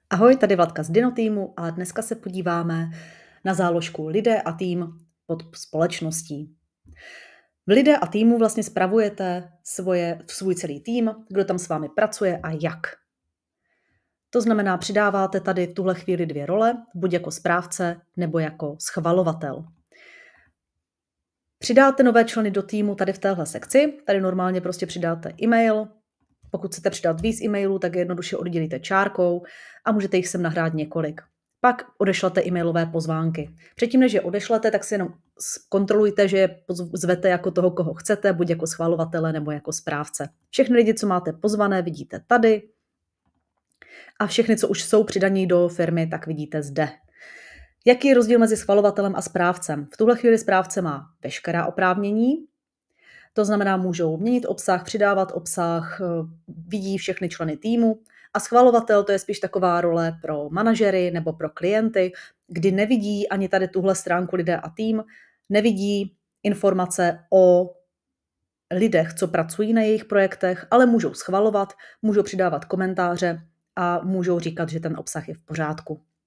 Ahoj, tady Vladka z Dino týmu a dneska se podíváme na záložku Lidé a tým pod společností. V Lidé a týmu vlastně spravujete svůj celý tým, kdo tam s vámi pracuje a jak. To znamená, přidáváte tady v tuhle chvíli 2 role, buď jako správce nebo jako schvalovatel. Přidáte nové členy do týmu tady v téhle sekci, tady normálně prostě přidáte e-mail. Pokud chcete přidat víc e-mailů, tak je jednoduše oddělíte čárkou a můžete jich sem nahrát několik. Pak odešlete e-mailové pozvánky. Předtím, než je odešlete, tak si jenom kontrolujte, že je zvete jako toho, koho chcete, buď jako schvalovatele nebo jako správce. Všechny lidi, co máte pozvané, vidíte tady a všechny, co už jsou přidaní do firmy, tak vidíte zde. Jaký je rozdíl mezi schvalovatelem a správcem? V tuhle chvíli správce má veškerá oprávnění, to znamená, můžou měnit obsah, přidávat obsah, vidí všechny členy týmu a schvalovatel to je spíš taková role pro manažery nebo pro klienty, kdy nevidí ani tady tuhle stránku Lidé a tým, nevidí informace o lidech, co pracují na jejich projektech, ale můžou schvalovat, můžou přidávat komentáře a můžou říkat, že ten obsah je v pořádku.